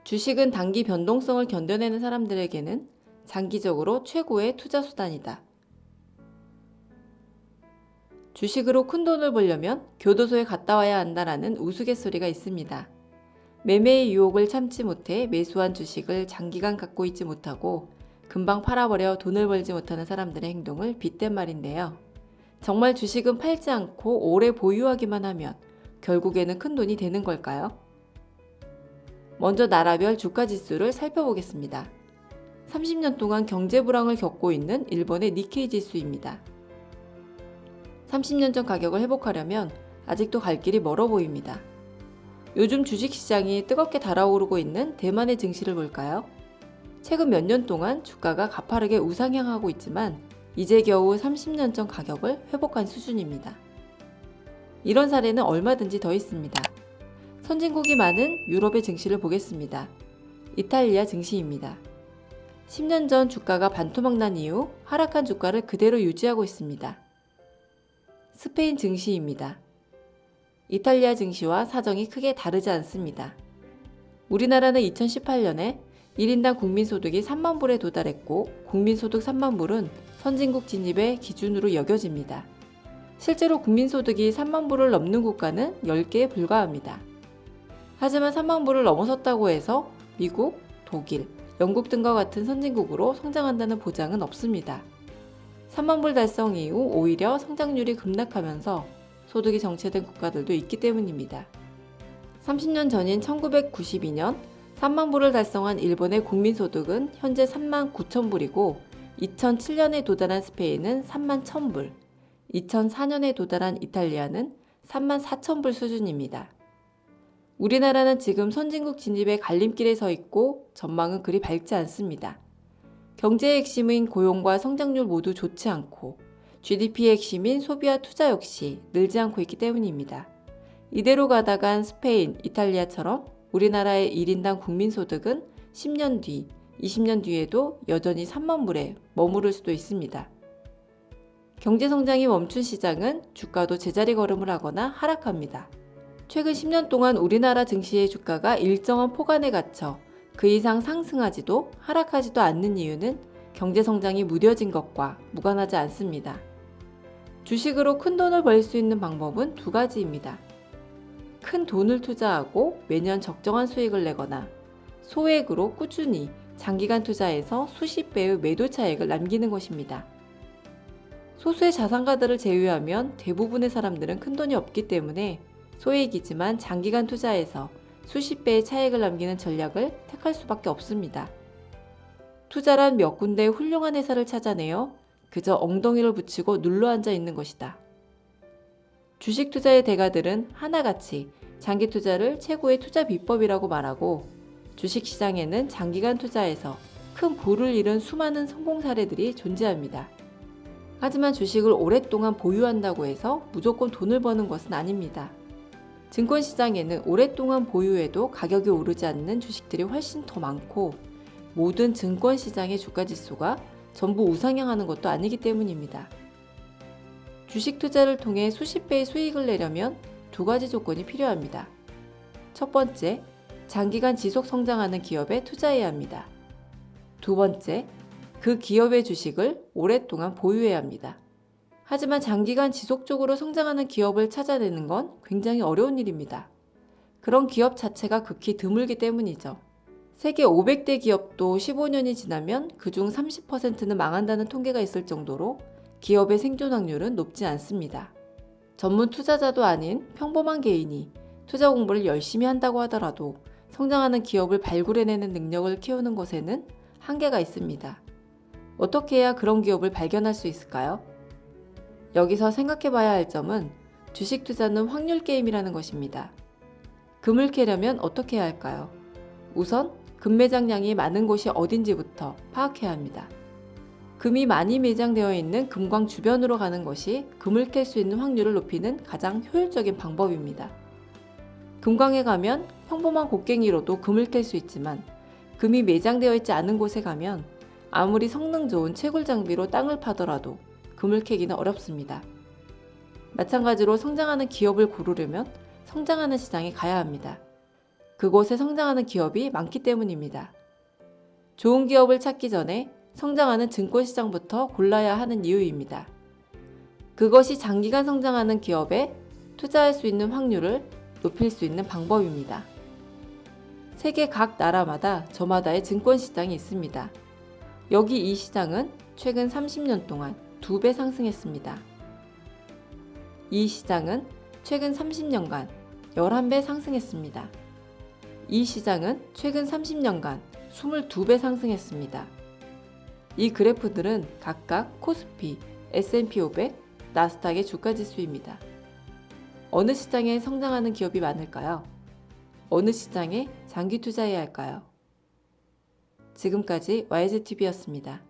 주식은 단기 변동성을 견뎌내는 사람들에게는 장기적으로 최고의 투자 수단이다. 주식으로 큰 돈을 벌려면 교도소에 갔다 와야 한다라는 우스갯소리가 있습니다. 매매의 유혹을 참지 못해 매수한 주식을 장기간 갖고 있지 못하고 금방 팔아버려 돈을 벌지 못하는 사람들의 행동을 빗댄 말인데요. 정말 주식은 팔지 않고 오래 보유하기만 하면 결국에는 큰 돈이 되는 걸까요? 먼저 나라별 주가 지수를 살펴보겠습니다. 30년 동안 경제 불황을 겪고 있는 일본의 니케이 지수입니다. 30년 전 가격을 회복하려면 아직도 갈 길이 멀어 보입니다. 요즘 주식시장이 뜨겁게 달아오르고 있는 대만의 증시를 볼까요? 최근 몇 년 동안 주가가 가파르게 우상향하고 있지만 이제 겨우 30년 전 가격을 회복한 수준입니다. 이런 사례는 얼마든지 더 있습니다. 선진국이 많은 유럽의 증시를 보겠습니다. 이탈리아 증시입니다. 10년 전 주가가 반토막 난 이후 하락한 주가를 그대로 유지하고 있습니다. 스페인 증시입니다. 이탈리아 증시와 사정이 크게 다르지 않습니다. 우리나라는 2018년에 1인당 국민소득이 3만 불에 도달했고 국민소득 3만 불은 선진국 진입의 기준으로 여겨집니다. 실제로 국민소득이 3만 불을 넘는 국가는 10개에 불과합니다. 하지만 3만 불을 넘어섰다고 해서 미국, 독일, 영국 등과 같은 선진국으로 성장한다는 보장은 없습니다. 3만 불 달성 이후 오히려 성장률이 급락하면서 소득이 정체된 국가들도 있기 때문입니다. 30년 전인 1992년 3만 불을 달성한 일본의 국민소득은 현재 3만 9천 불이고 2007년에 도달한 스페인은 3만 1,000불, 2004년에 도달한 이탈리아는 3만 4천 불 수준입니다. 우리나라는 지금 선진국 진입의 갈림길에 서 있고 전망은 그리 밝지 않습니다. 경제의 핵심인 고용과 성장률 모두 좋지 않고 GDP의 핵심인 소비와 투자 역시 늘지 않고 있기 때문입니다. 이대로 가다간 스페인, 이탈리아처럼 우리나라의 1인당 국민소득은 10년 뒤, 20년 뒤에도 여전히 3만 불에 머무를 수도 있습니다. 경제성장이 멈춘 시장은 주가도 제자리 걸음을 하거나 하락합니다. 최근 10년 동안 우리나라 증시의 주가가 일정한 포간에 갇혀 그 이상 상승하지도 하락하지도 않는 이유는 경제성장이 무뎌진 것과 무관하지 않습니다. 주식으로 큰 돈을 벌 수 있는 방법은 두 가지입니다. 큰 돈을 투자하고 매년 적정한 수익을 내거나 소액으로 꾸준히 장기간 투자해서 수십 배의 매도 차익을 남기는 것입니다. 소수의 자산가들을 제외하면 대부분의 사람들은 큰 돈이 없기 때문에 소액이지만 장기간 투자해서 수십 배의 차익을 남기는 전략을 택할 수밖에 없습니다. 투자란 몇 군데의 훌륭한 회사를 찾아내어 그저 엉덩이를 붙이고 눌러앉아 있는 것이다. 주식 투자의 대가들은 하나같이 장기 투자를 최고의 투자 비법이라고 말하고 주식시장에는 장기간 투자에서 큰 부를 이룬 수많은 성공 사례들이 존재합니다. 하지만 주식을 오랫동안 보유한다고 해서 무조건 돈을 버는 것은 아닙니다. 증권시장에는 오랫동안 보유해도 가격이 오르지 않는 주식들이 훨씬 더 많고 모든 증권시장의 주가지수가 전부 우상향하는 것도 아니기 때문입니다. 주식 투자를 통해 수십 배의 수익을 내려면 두 가지 조건이 필요합니다. 첫 번째, 장기간 지속 성장하는 기업에 투자해야 합니다. 두 번째, 그 기업의 주식을 오랫동안 보유해야 합니다. 하지만 장기간 지속적으로 성장하는 기업을 찾아내는 건 굉장히 어려운 일입니다. 그런 기업 자체가 극히 드물기 때문이죠. 세계 500대 기업도 15년이 지나면 그중 30%는 망한다는 통계가 있을 정도로 기업의 생존 확률은 높지 않습니다. 전문 투자자도 아닌 평범한 개인이 투자 공부를 열심히 한다고 하더라도 성장하는 기업을 발굴해내는 능력을 키우는 것에는 한계가 있습니다. 어떻게 해야 그런 기업을 발견할 수 있을까요? 여기서 생각해봐야 할 점은 주식 투자는 확률 게임이라는 것입니다. 금을 캐려면 어떻게 해야 할까요? 우선 금 매장량이 많은 곳이 어딘지부터 파악해야 합니다. 금이 많이 매장되어 있는 금광 주변으로 가는 것이 금을 캘 수 있는 확률을 높이는 가장 효율적인 방법입니다. 금광에 가면 평범한 곡괭이로도 금을 캘 수 있지만 금이 매장되어 있지 않은 곳에 가면 아무리 성능 좋은 채굴 장비로 땅을 파더라도 금을 캐기는 어렵습니다. 마찬가지로 성장하는 기업을 고르려면 성장하는 시장에 가야 합니다. 그곳에 성장하는 기업이 많기 때문입니다. 좋은 기업을 찾기 전에 성장하는 증권시장부터 골라야 하는 이유입니다. 그것이 장기간 성장하는 기업에 투자할 수 있는 확률을 높일 수 있는 방법입니다. 세계 각 나라마다 저마다의 증권시장이 있습니다. 여기 이 시장은 최근 30년 동안 2배 상승했습니다. 이 시장은 최근 30년간 11배 상승했습니다. 이 시장은 최근 30년간 22배 상승했습니다. 이 그래프들은 각각 코스피, S&P 500, 나스닥의 주가지수입니다. 어느 시장에 성장하는 기업이 많을까요? 어느 시장에 장기 투자해야 할까요? 지금까지 YGTV였습니다.